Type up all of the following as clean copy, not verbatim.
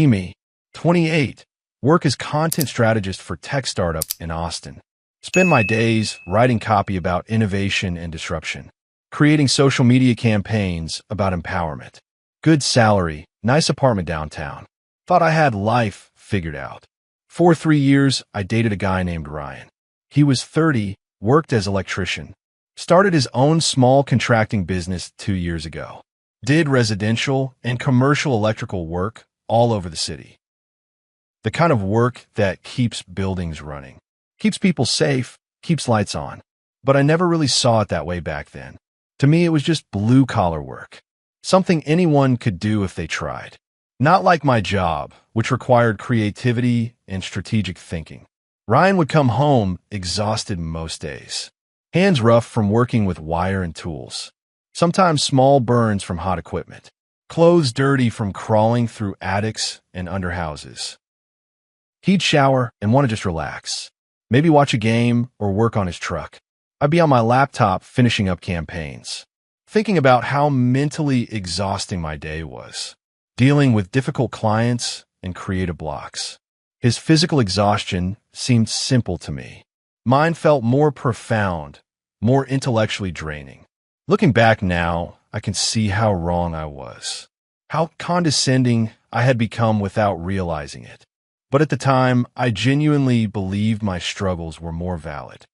Me, 28. Work as content strategist for tech startup in Austin. Spend my days writing copy about innovation and disruption. Creating social media campaigns about empowerment. Good salary, nice apartment downtown. Thought I had life figured out. For 3 years, I dated a guy named Ryan. He was 30, worked as electrician. Started his own small contracting business 2 years ago. Did residential and commercial electrical work all over the city. The kind of work that keeps buildings running, keeps people safe, keeps lights on. But I never really saw it that way back then. To me, it was just blue-collar work. Something anyone could do if they tried. Not like my job, which required creativity and strategic thinking. Ryan would come home exhausted most days. Hands rough from working with wire and tools. Sometimes small burns from hot equipment. Clothes dirty from crawling through attics and under houses. He'd shower and want to just relax. Maybe watch a game or work on his truck. I'd be on my laptop finishing up campaigns. Thinking about how mentally exhausting my day was. Dealing with difficult clients and creative blocks. His physical exhaustion seemed simple to me. Mine felt more profound, more intellectually draining. Looking back now, I can see how wrong I was. How condescending I had become without realizing it. But at the time, I genuinely believed my struggles were more valid.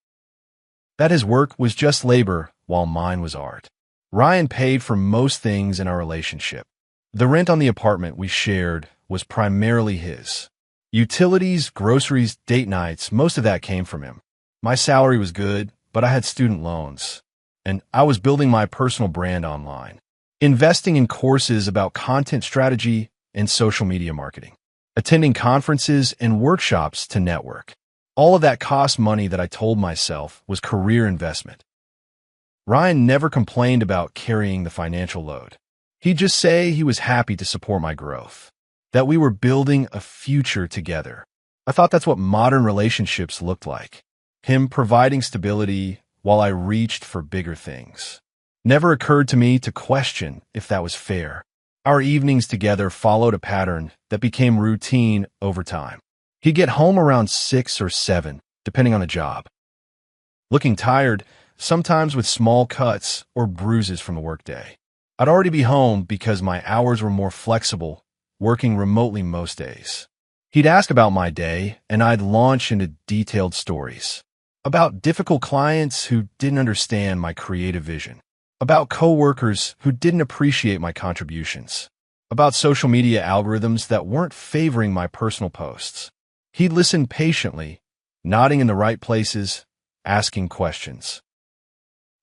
That his work was just labor while mine was art. Ryan paid for most things in our relationship. The rent on the apartment we shared was primarily his. Utilities, groceries, date nights, most of that came from him. My salary was good, but I had student loans. And I was building my personal brand online. Investing in courses about content strategy and social media marketing. Attending conferences and workshops to network. All of that cost money that I told myself was career investment. Ryan never complained about carrying the financial load. He'd just say he was happy to support my growth, that we were building a future together. I thought that's what modern relationships looked like. Him providing stability while I reached for bigger things. Never occurred to me to question if that was fair. Our evenings together followed a pattern that became routine over time. He'd get home around 6 or 7, depending on the job. Looking tired, sometimes with small cuts or bruises from the workday. I'd already be home because my hours were more flexible, working remotely most days. He'd ask about my day, and I'd launch into detailed stories. About difficult clients who didn't understand my creative vision. About coworkers who didn't appreciate my contributions. About social media algorithms that weren't favoring my personal posts. He'd listen patiently, nodding in the right places, asking questions.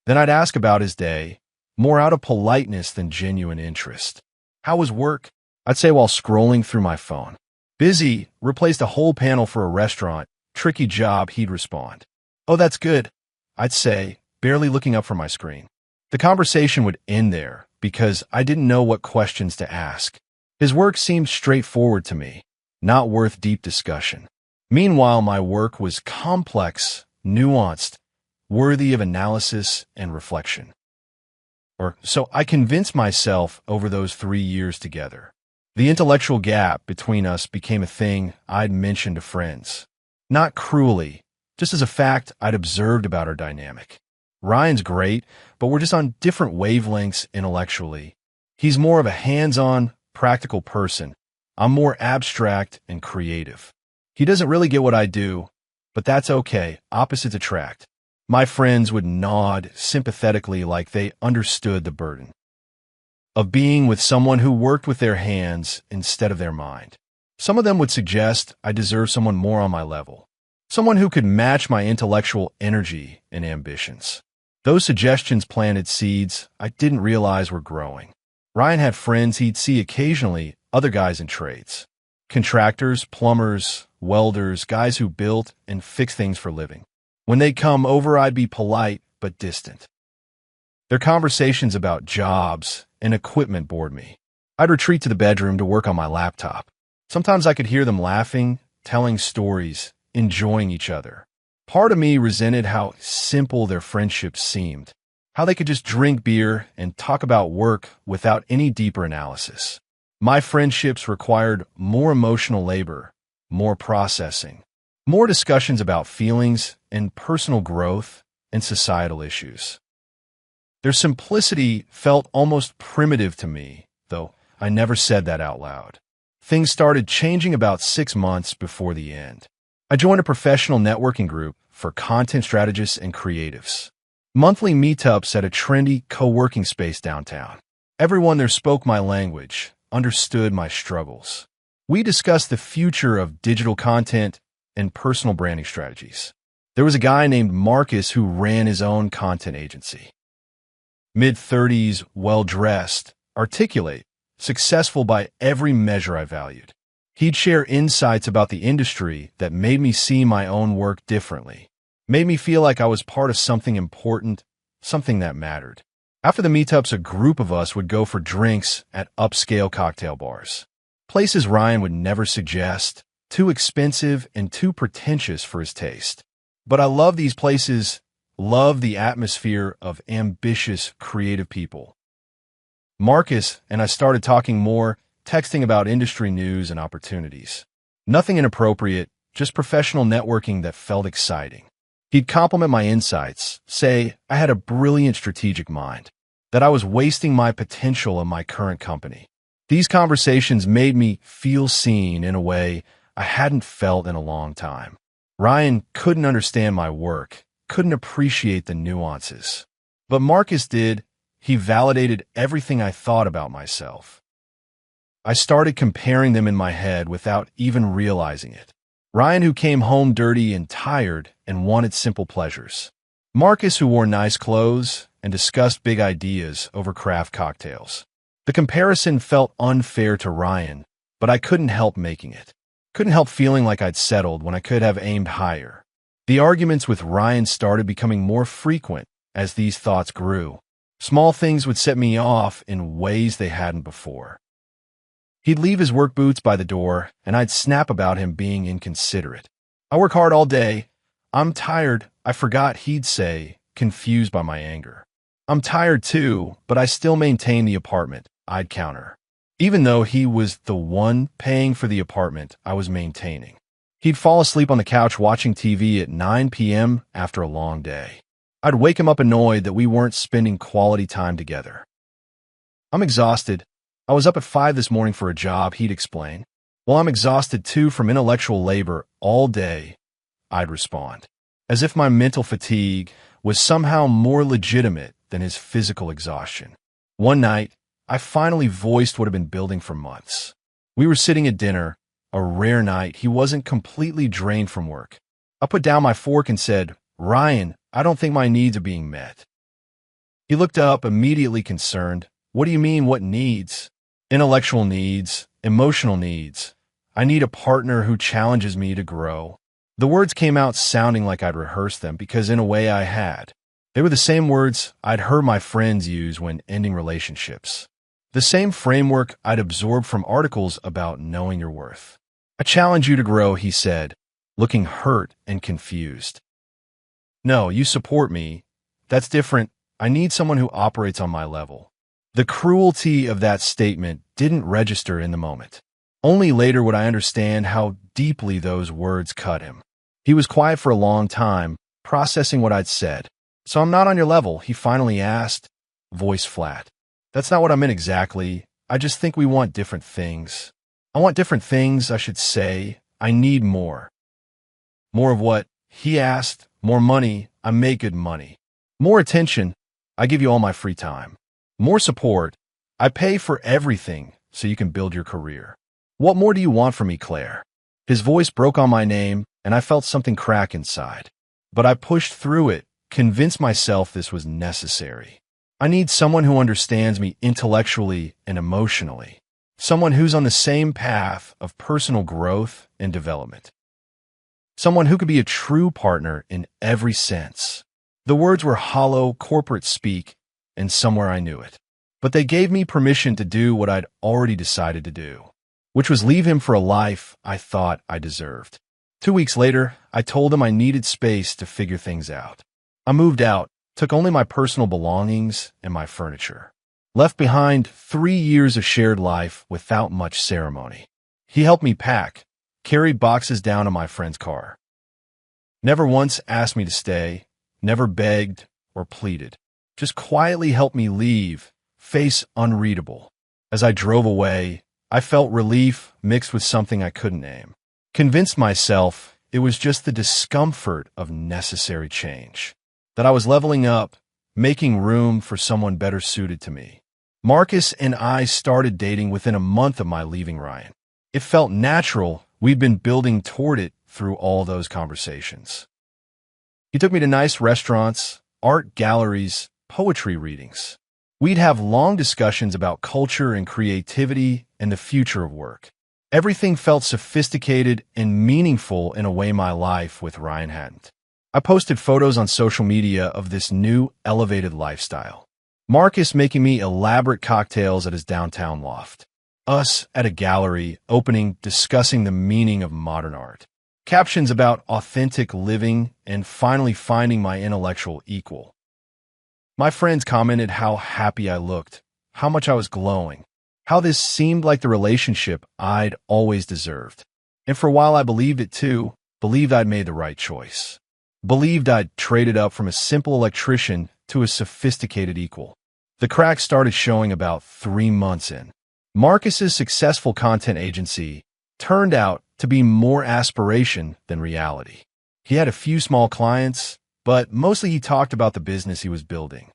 Then I'd ask about his day, more out of politeness than genuine interest. How was work? I'd say while scrolling through my phone. Busy, replaced a whole panel for a restaurant. Tricky job, he'd respond. Oh, that's good, I'd say, barely looking up from my screen. The conversation would end there because I didn't know what questions to ask. His work seemed straightforward to me, not worth deep discussion. Meanwhile, my work was complex, nuanced, worthy of analysis and reflection. Or so I convinced myself over those 3 years together. The intellectual gap between us became a thing I'd mentioned to friends. Not cruelly, just as a fact I'd observed about our dynamic. Ryan's great, but we're just on different wavelengths intellectually. He's more of a hands-on, practical person. I'm more abstract and creative. He doesn't really get what I do, but that's okay. Opposites attract. My friends would nod sympathetically like they understood the burden of being with someone who worked with their hands instead of their mind. Some of them would suggest I deserve someone more on my level, someone who could match my intellectual energy and ambitions. Those suggestions planted seeds I didn't realize were growing. Ryan had friends he'd see occasionally, other guys in trades. Contractors, plumbers, welders, guys who built and fixed things for a living. When they'd come over, I'd be polite but distant. Their conversations about jobs and equipment bored me. I'd retreat to the bedroom to work on my laptop. Sometimes I could hear them laughing, telling stories, enjoying each other. Part of me resented how simple their friendships seemed, how they could just drink beer and talk about work without any deeper analysis. My friendships required more emotional labor, more processing, more discussions about feelings and personal growth and societal issues. Their simplicity felt almost primitive to me, though I never said that out loud. Things started changing about 6 months before the end. I joined a professional networking group for content strategists and creatives. Monthly meetups at a trendy co-working space downtown. Everyone there spoke my language, understood my struggles. We discussed the future of digital content and personal branding strategies. There was a guy named Marcus who ran his own content agency. Mid-30s, well-dressed, articulate, successful by every measure I valued. He'd share insights about the industry that made me see my own work differently, made me feel like I was part of something important, something that mattered. After the meetups, a group of us would go for drinks at upscale cocktail bars. Places Ryan would never suggest, too expensive and too pretentious for his taste. But I love these places, love the atmosphere of ambitious, creative people. Marcus and I started talking more, texting about industry news and opportunities. Nothing inappropriate, just professional networking that felt exciting. He'd compliment my insights, say I had a brilliant strategic mind, that I was wasting my potential in my current company. These conversations made me feel seen in a way I hadn't felt in a long time. Ryan couldn't understand my work, couldn't appreciate the nuances. But Marcus did. He validated everything I thought about myself. I started comparing them in my head without even realizing it. Ryan, who came home dirty and tired and wanted simple pleasures. Marcus, who wore nice clothes and discussed big ideas over craft cocktails. The comparison felt unfair to Ryan, but I couldn't help making it. Couldn't help feeling like I'd settled when I could have aimed higher. The arguments with Ryan started becoming more frequent as these thoughts grew. Small things would set me off in ways they hadn't before. He'd leave his work boots by the door, and I'd snap about him being inconsiderate. I work hard all day. I'm tired. I forgot, he'd say, confused by my anger. I'm tired too, but I still maintain the apartment, I'd counter. Even though he was the one paying for the apartment I was maintaining. He'd fall asleep on the couch watching TV at 9 p.m. after a long day. I'd wake him up annoyed that we weren't spending quality time together. I'm exhausted. I was up at 5 this morning for a job, he'd explain. Well, I'm exhausted too from intellectual labor all day, I'd respond, as if my mental fatigue was somehow more legitimate than his physical exhaustion. One night, I finally voiced what I'd been building for months. We were sitting at dinner, a rare night. He wasn't completely drained from work. I put down my fork and said, Ryan, I don't think my needs are being met. He looked up, immediately concerned. What do you mean, what needs? Intellectual needs, emotional needs. I need a partner who challenges me to grow. The words came out sounding like I'd rehearsed them because in a way I had. They were the same words I'd heard my friends use when ending relationships. The same framework I'd absorbed from articles about knowing your worth. I challenge you to grow, he said, looking hurt and confused. No, you support me. That's different. I need someone who operates on my level. The cruelty of that statement didn't register in the moment. Only later would I understand how deeply those words cut him. He was quiet for a long time, processing what I'd said. So I'm not on your level, he finally asked, voice flat. That's not what I meant exactly. I just think we want different things. I want different things, I should say. I need more. More of what? He asked. More money. I make good money. More attention. I give you all my free time. More support. I pay for everything so you can build your career. What more do you want from me, Claire? His voice broke on my name, and I felt something crack inside. But I pushed through it, convinced myself this was necessary. I need someone who understands me intellectually and emotionally. Someone who's on the same path of personal growth and development. Someone who could be a true partner in every sense. The words were hollow corporate speak, and somewhere I knew it. But they gave me permission to do what I'd already decided to do, which was leave him for a life I thought I deserved. 2 weeks later, I told him I needed space to figure things out. I moved out, took only my personal belongings and my furniture. left behind 3 years of shared life without much ceremony. He helped me pack, carried boxes down to my friend's car. Never once asked me to stay, never begged or pleaded. Just quietly helped me leave, face unreadable. As I drove away, I felt relief mixed with something I couldn't name. Convinced myself it was just the discomfort of necessary change. That I was leveling up, making room for someone better suited to me. Marcus and I started dating within a month of my leaving Ryan. It felt natural. We'd been building toward it through all those conversations. He took me to nice restaurants, art galleries, poetry readings. We'd have long discussions about culture and creativity and the future of work. Everything felt sophisticated and meaningful in a way my life with Ryan hadn't. I posted photos on social media of this new, elevated lifestyle. Marcus making me elaborate cocktails at his downtown loft. Us at a gallery, opening, discussing the meaning of modern art. Captions about authentic living and finally finding my intellectual equal. My friends commented how happy I looked, how much I was glowing, how this seemed like the relationship I'd always deserved. And for a while I believed it too, believed I'd made the right choice. Believed I'd traded up from a simple electrician to a sophisticated equal. The cracks started showing about 3 months in. Marcus's successful content agency turned out to be more aspiration than reality. He had a few small clients, but mostly he talked about the business he was building.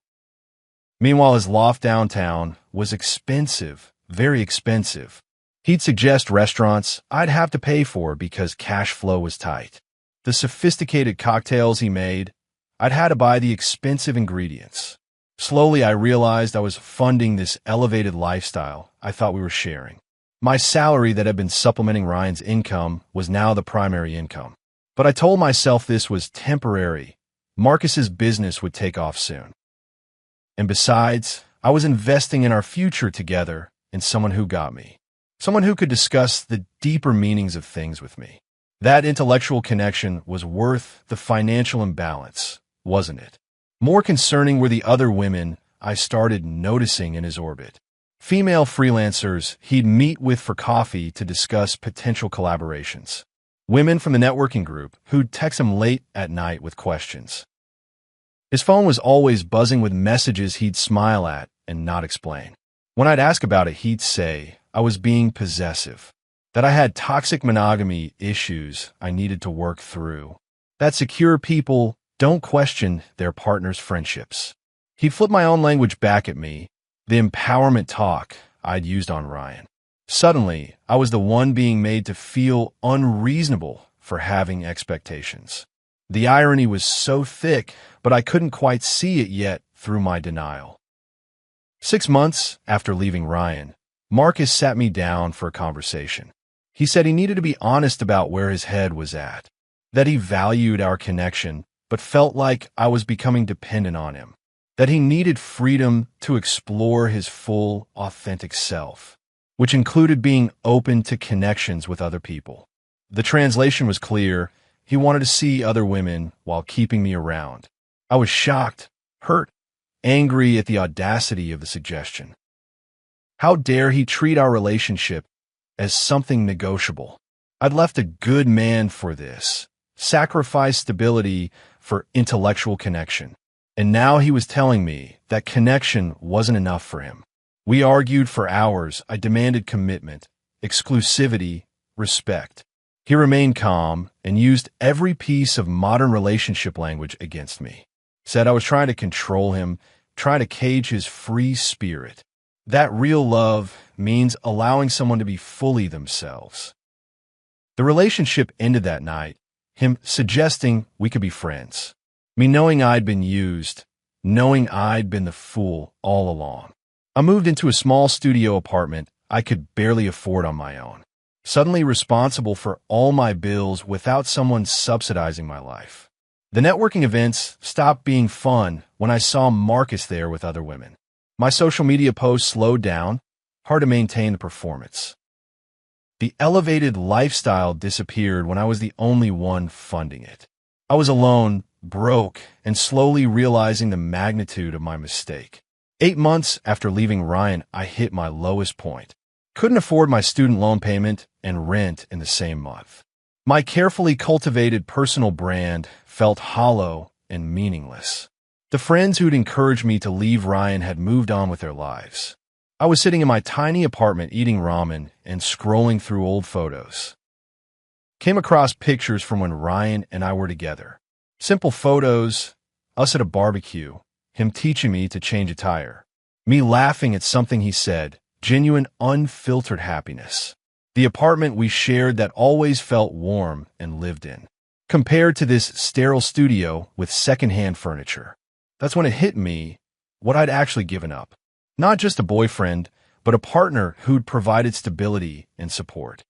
Meanwhile, his loft downtown was expensive, very expensive. He'd suggest restaurants I'd have to pay for because cash flow was tight. The sophisticated cocktails he made, I'd had to buy the expensive ingredients. Slowly, I realized I was funding this elevated lifestyle I thought we were sharing. My salary that had been supplementing Ryan's income was now the primary income. But I told myself this was temporary. Marcus's business would take off soon. And besides, I was investing in our future together in someone who got me. Someone who could discuss the deeper meanings of things with me. That intellectual connection was worth the financial imbalance, wasn't it? More concerning were the other women I started noticing in his orbit. Female freelancers he'd meet with for coffee to discuss potential collaborations. Women from the networking group who'd text him late at night with questions. His phone was always buzzing with messages he'd smile at and not explain. When I'd ask about it, he'd say I was being possessive, that I had toxic monogamy issues I needed to work through, that secure people don't question their partner's friendships. He'd flip my own language back at me, the empowerment talk I'd used on Ryan. Suddenly, I was the one being made to feel unreasonable for having expectations. The irony was so thick, but I couldn't quite see it yet through my denial. 6 months after leaving Ryan, Marcus sat me down for a conversation. He said he needed to be honest about where his head was at, that he valued our connection, but felt like I was becoming dependent on him, that he needed freedom to explore his full, authentic self, which included being open to connections with other people. The translation was clear. He wanted to see other women while keeping me around. I was shocked, hurt, angry at the audacity of the suggestion. How dare he treat our relationship as something negotiable? I'd left a good man for this, sacrificed stability for intellectual connection. And now he was telling me that connection wasn't enough for him. We argued for hours. I demanded commitment, exclusivity, respect. He remained calm and used every piece of modern relationship language against me. Said I was trying to control him, trying to cage his free spirit. That real love means allowing someone to be fully themselves. The relationship ended that night, him suggesting we could be friends. Me knowing I'd been used, knowing I'd been the fool all along. I moved into a small studio apartment I could barely afford on my own, suddenly responsible for all my bills without someone subsidizing my life. The networking events stopped being fun when I saw Marcus there with other women. My social media posts slowed down, hard to maintain the performance. The elevated lifestyle disappeared when I was the only one funding it. I was alone, broke, and slowly realizing the magnitude of my mistake. 8 months after leaving Ryan, I hit my lowest point. Couldn't afford my student loan payment and rent in the same month. My carefully cultivated personal brand felt hollow and meaningless. The friends who'd encouraged me to leave Ryan had moved on with their lives. I was sitting in my tiny apartment eating ramen and scrolling through old photos. Came across pictures from when Ryan and I were together. Simple photos, us at a barbecue, him teaching me to change a tire, me laughing at something he said, genuine, unfiltered happiness. The apartment we shared that always felt warm and lived in, compared to this sterile studio with secondhand furniture. That's when it hit me what I'd actually given up. Not just a boyfriend, but a partner who'd provided stability and support.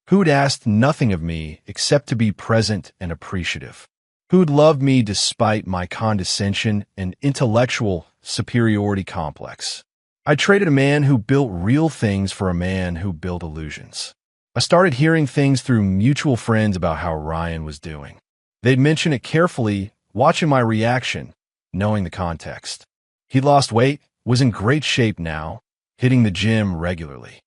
Who'd asked nothing of me except to be present and appreciative. Who'd loved me despite my condescension and intellectual superiority complex. I traded a man who built real things for a man who built illusions. I started hearing things through mutual friends about how Ryan was doing. They'd mention it carefully, watching my reaction, knowing the context. He'd lost weight, was in great shape now, hitting the gym regularly.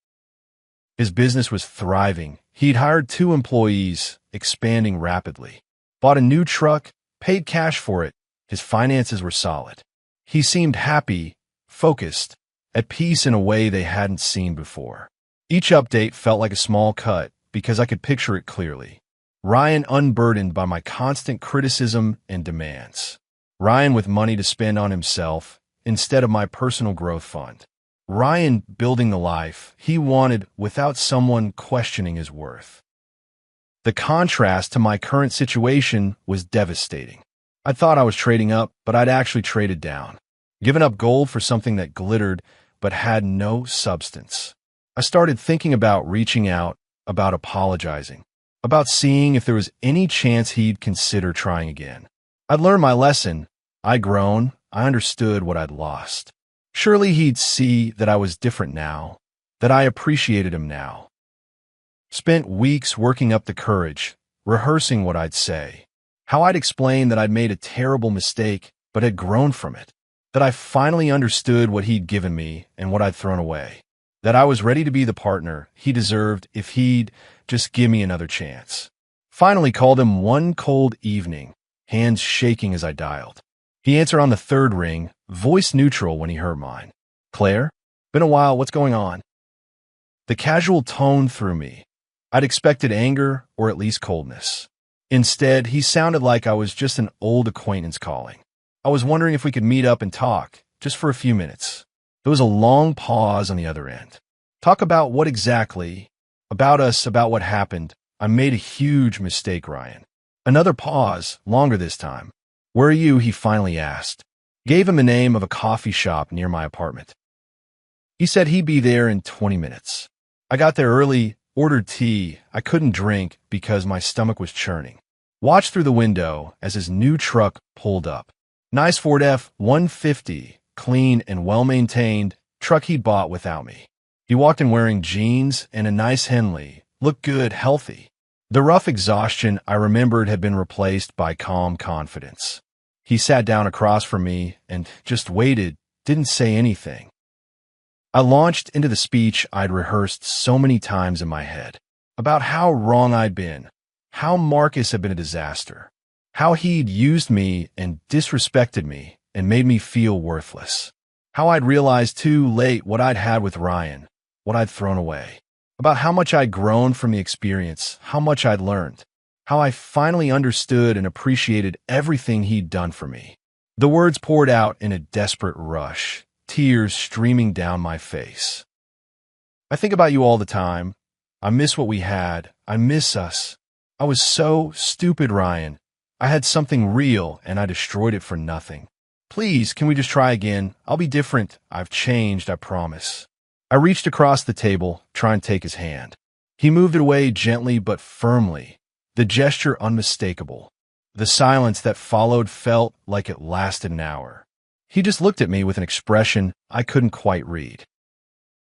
His business was thriving. He'd hired 2 employees, expanding rapidly. Bought a new truck, paid cash for it. His finances were solid. He seemed happy, focused, at peace in a way they hadn't seen before. Each update felt like a small cut because I could picture it clearly. Ryan unburdened by my constant criticism and demands. Ryan with money to spend on himself instead of my personal growth fund. Ryan building the life he wanted without someone questioning his worth. The contrast to my current situation was devastating. I thought I was trading up, but I'd actually traded down. Given up gold for something that glittered but had no substance. I started thinking about reaching out, about apologizing, about seeing if there was any chance he'd consider trying again. I'd learned my lesson. I'd grown. I understood what I'd lost. Surely he'd see that I was different now, that I appreciated him now. Spent weeks working up the courage, rehearsing what I'd say, how I'd explain that I'd made a terrible mistake but had grown from it, that I finally understood what he'd given me and what I'd thrown away, that I was ready to be the partner he deserved if he'd just give me another chance. Finally called him one cold evening, hands shaking as I dialed. He answered on the 3rd ring, voice neutral when he heard mine. "Claire? Been a while, what's going on?" The casual tone threw me. I'd expected anger or at least coldness. Instead, he sounded like I was just an old acquaintance calling. I was wondering if we could meet up and talk, just for a few minutes. There was a long pause on the other end. Talk about what exactly? About us, about what happened. I made a huge mistake, Ryan. Another pause, longer this time. "Where are you?" he finally asked. Gave him the name of a coffee shop near my apartment. He said he'd be there in 20 minutes. I got there early, ordered tea. I couldn't drink because my stomach was churning. Watched through the window as his new truck pulled up. Nice Ford F-150, clean and well-maintained, truck he'd bought without me. He walked in wearing jeans and a nice Henley, looked good, healthy. The rough exhaustion I remembered had been replaced by calm confidence. He sat down across from me and just waited, didn't say anything. I launched into the speech I'd rehearsed so many times in my head, about how wrong I'd been, how Marcus had been a disaster, how he'd used me and disrespected me and made me feel worthless, how I'd realized too late what I'd had with Ryan, what I'd thrown away, about how much I'd grown from the experience, how much I'd learned, how I finally understood and appreciated everything he'd done for me. The words poured out in a desperate rush, tears streaming down my face. I think about you all the time. I miss what we had. I miss us. I was so stupid, Ryan. I had something real and I destroyed it for nothing. Please, can we just try again? I'll be different. I've changed, I promise. I reached across the table, trying to take his hand. He moved it away gently but firmly, the gesture unmistakable. The silence that followed felt like it lasted an hour. He just looked at me with an expression I couldn't quite read.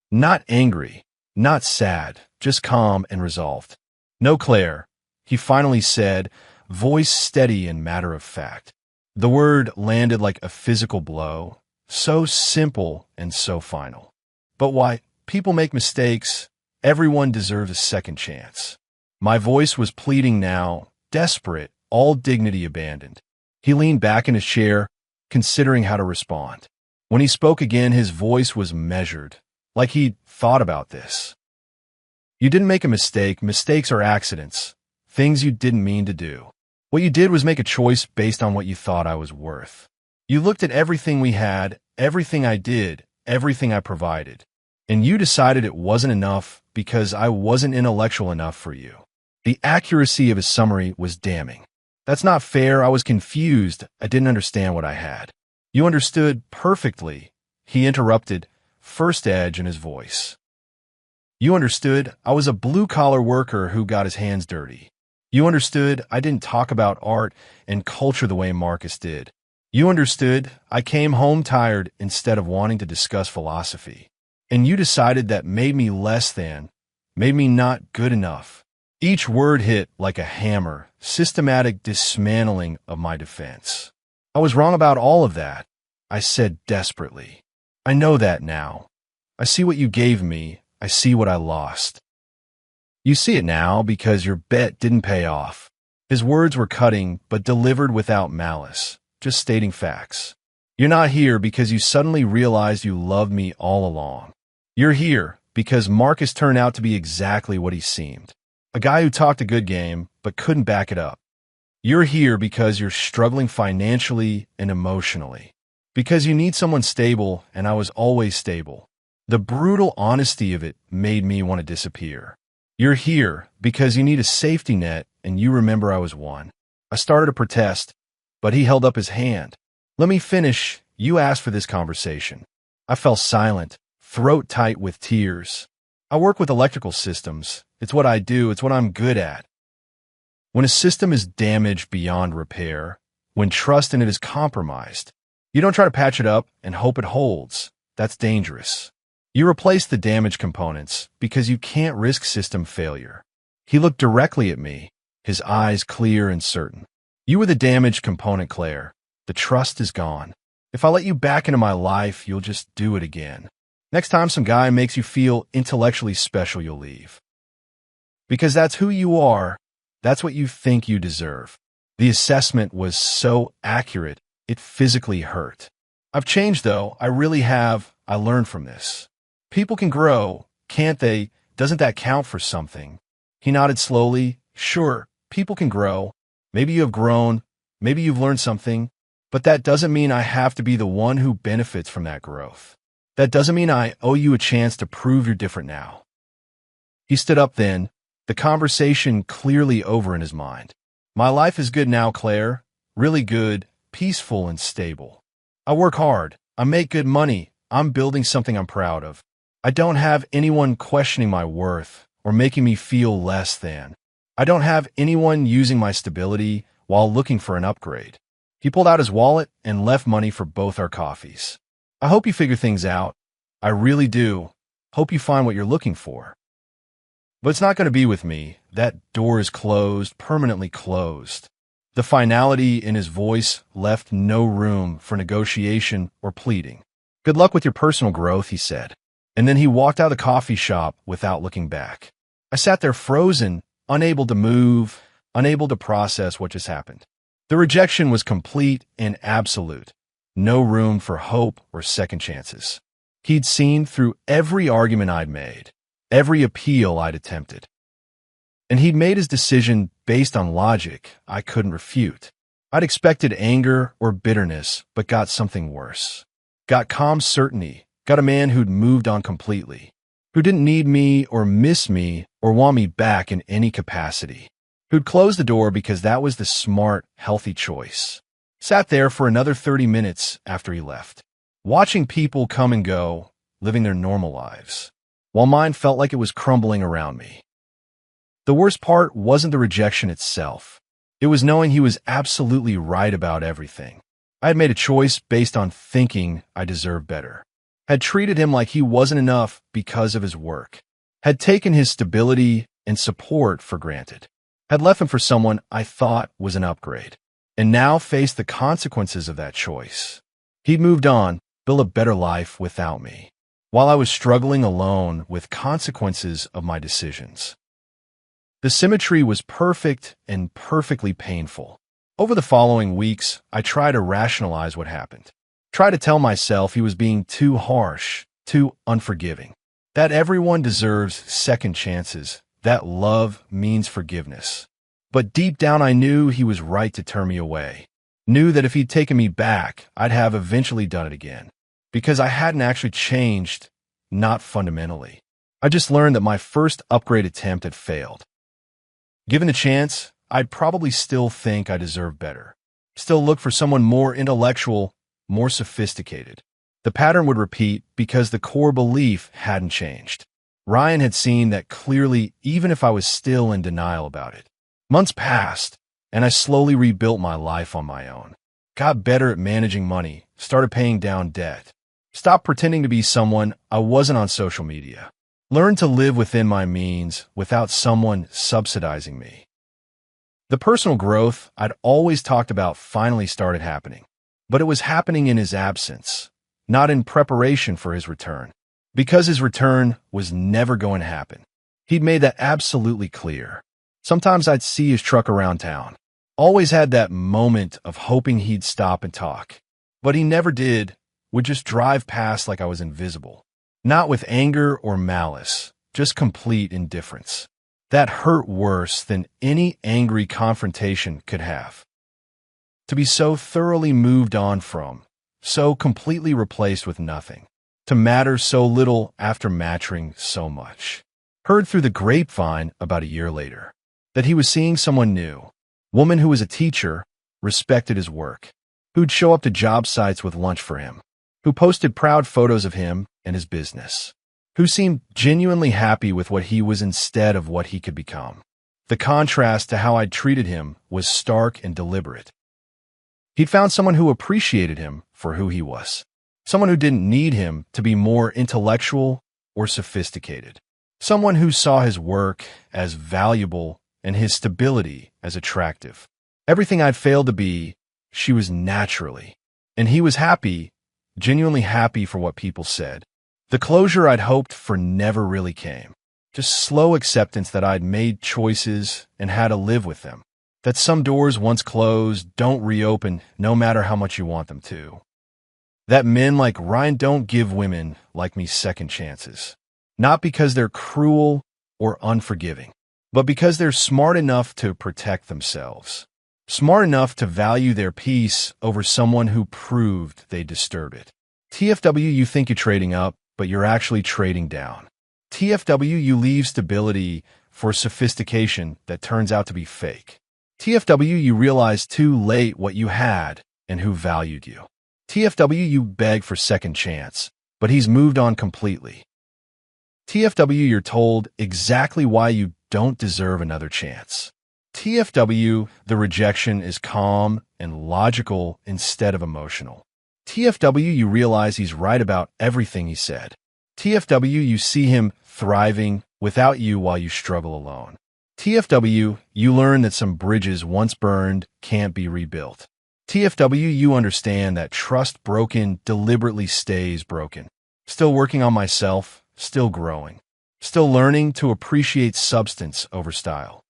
Not angry, not sad, just calm and resolved. "No, Claire," he finally said, voice steady and matter of fact. The word landed like a physical blow. so simple and so final. But why? People make mistakes. Everyone deserves a second chance. My voice was pleading now, desperate, all dignity abandoned. He leaned back in his chair, considering how to respond. When he spoke again, his voice was measured, like he'd thought about this. You didn't make a mistake. Mistakes are accidents, things you didn't mean to do. What you did was make a choice based on what you thought I was worth. You looked at everything we had, everything I did, everything I provided, and you decided it wasn't enough because I wasn't intellectual enough for you. The accuracy of his summary was damning. That's not fair. I was confused. I didn't understand what I had. You understood perfectly, he interrupted, first edge in his voice. You understood I was a blue-collar worker who got his hands dirty. You understood I didn't talk about art and culture the way Marcus did. You understood I came home tired instead of wanting to discuss philosophy. And you decided that made me less than, made me not good enough. Each word hit like a hammer, systematic dismantling of my defense. I was wrong about all of that, I said desperately. I know that now. I see what you gave me. I see what I lost. You see it now because your bet didn't pay off. His words were cutting, but delivered without malice, just stating facts. You're not here because you suddenly realized you loved me all along. You're here because Marcus turned out to be exactly what he seemed. A guy who talked a good game, but couldn't back it up. You're here because you're struggling financially and emotionally. Because you need someone stable, and I was always stable. The brutal honesty of it made me want to disappear. You're here because you need a safety net, and you remember I was one. I started to protest, but he held up his hand. Let me finish. You asked for this conversation. I fell silent, throat tight with tears. I work with electrical systems. It's what I do. It's what I'm good at. When a system is damaged beyond repair, when trust in it is compromised, you don't try to patch it up and hope it holds. That's dangerous. You replace the damaged components because you can't risk system failure. He looked directly at me, his eyes clear and certain. You were the damaged component, Claire. The trust is gone. If I let you back into my life, you'll just do it again. Next time some guy makes you feel intellectually special, you'll leave. Because that's who you are. That's what you think you deserve. The assessment was so accurate, it physically hurt. I've changed, though. I really have. I learned from this. People can grow, can't they? Doesn't that count for something? He nodded slowly. Sure, people can grow. Maybe you have grown. Maybe you've learned something. But that doesn't mean I have to be the one who benefits from that growth. That doesn't mean I owe you a chance to prove you're different now. He stood up then, the conversation clearly over in his mind. My life is good now, Claire. Really good, peaceful, and stable. I work hard. I make good money. I'm building something I'm proud of. I don't have anyone questioning my worth or making me feel less than. I don't have anyone using my stability while looking for an upgrade. He pulled out his wallet and left money for both our coffees. I hope you figure things out. I really do. Hope you find what you're looking for. But it's not going to be with me. That door is closed, permanently closed. The finality in his voice left no room for negotiation or pleading. Good luck with your personal growth, he said. And then he walked out of the coffee shop without looking back. I sat there frozen, unable to move, unable to process what just happened. The rejection was complete and absolute. No room for hope or second chances. He'd seen through every argument I'd made, every appeal I'd attempted. And he'd made his decision based on logic I couldn't refute. I'd expected anger or bitterness, but got something worse. Got calm certainty, got a man who'd moved on completely, who didn't need me or miss me or want me back in any capacity, who'd close the door because that was the smart, healthy choice. Sat there for another 30 minutes after he left, watching people come and go, living their normal lives, while mine felt like it was crumbling around me. The worst part wasn't the rejection itself. It was knowing he was absolutely right about everything. I had made a choice based on thinking I deserved better. Had treated him like he wasn't enough because of his work. Had taken his stability and support for granted. Had left him for someone I thought was an upgrade. And now faced the consequences of that choice. He'd moved on, build a better life without me, while I was struggling alone with consequences of my decisions. The symmetry was perfect and perfectly painful. Over the following weeks, I tried to rationalize what happened. Tried to tell myself he was being too harsh, too unforgiving. That everyone deserves second chances, that love means forgiveness. But deep down I knew he was right to turn me away. Knew that if he'd taken me back, I'd have eventually done it again. Because I hadn't actually changed, not fundamentally. I just learned that my first upgrade attempt had failed. Given the chance, I'd probably still think I deserve better. Still look for someone more intellectual, more sophisticated. The pattern would repeat because the core belief hadn't changed. Ryan had seen that clearly even if I was still in denial about it. Months passed, and I slowly rebuilt my life on my own. Got better at managing money, started paying down debt. Stopped pretending to be someone I wasn't on social media. Learned to live within my means without someone subsidizing me. The personal growth I'd always talked about finally started happening, but it was happening in his absence, not in preparation for his return, because his return was never going to happen. He'd made that absolutely clear. Sometimes I'd see his truck around town. Always had that moment of hoping he'd stop and talk, but he never did, would just drive past like I was invisible. Not with anger or malice, just complete indifference. That hurt worse than any angry confrontation could have. To be so thoroughly moved on from, so completely replaced with nothing. To matter so little after mattering so much. Heard through the grapevine about a year later that he was seeing someone new. Woman who was a teacher, respected his work. Who'd show up to job sites with lunch for him. Who posted proud photos of him and his business, who seemed genuinely happy with what he was instead of what he could become. The contrast to how I'd treated him was stark and deliberate. He'd found someone who appreciated him for who he was, someone who didn't need him to be more intellectual or sophisticated, someone who saw his work as valuable and his stability as attractive. Everything I'd failed to be, she was naturally, and he was happy, genuinely happy for what people said. The closure I'd hoped for never really came. Just slow acceptance that I'd made choices and had to live with them. That some doors once closed don't reopen no matter how much you want them to. That men like Ryan don't give women like me second chances. Not because they're cruel or unforgiving, but because they're smart enough to protect themselves. Smart enough to value their peace over someone who proved they disturb it. TFW, you think you're trading up, but you're actually trading down. TFW, you leave stability for sophistication that turns out to be fake. TFW, you realize too late what you had and who valued you. TFW, you beg for second chance, but he's moved on completely. TFW, you're told exactly why you don't deserve another chance. TFW, the rejection is calm and logical instead of emotional. TFW, you realize he's right about everything he said. TFW, you see him thriving without you while you struggle alone. TFW, you learn that some bridges once burned can't be rebuilt. TFW, you understand that trust broken deliberately stays broken. Still working on myself, still growing. Still learning to appreciate substance over style.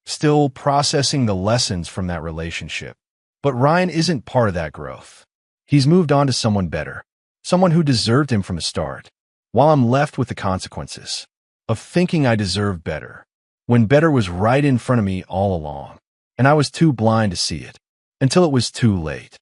Still processing the lessons from that relationship. But Ryan isn't part of that growth. He's moved on to someone better. Someone who deserved him from the start. While I'm left with the consequences of thinking I deserve better, when better was right in front of me all along, and I was too blind to see it, until it was too late.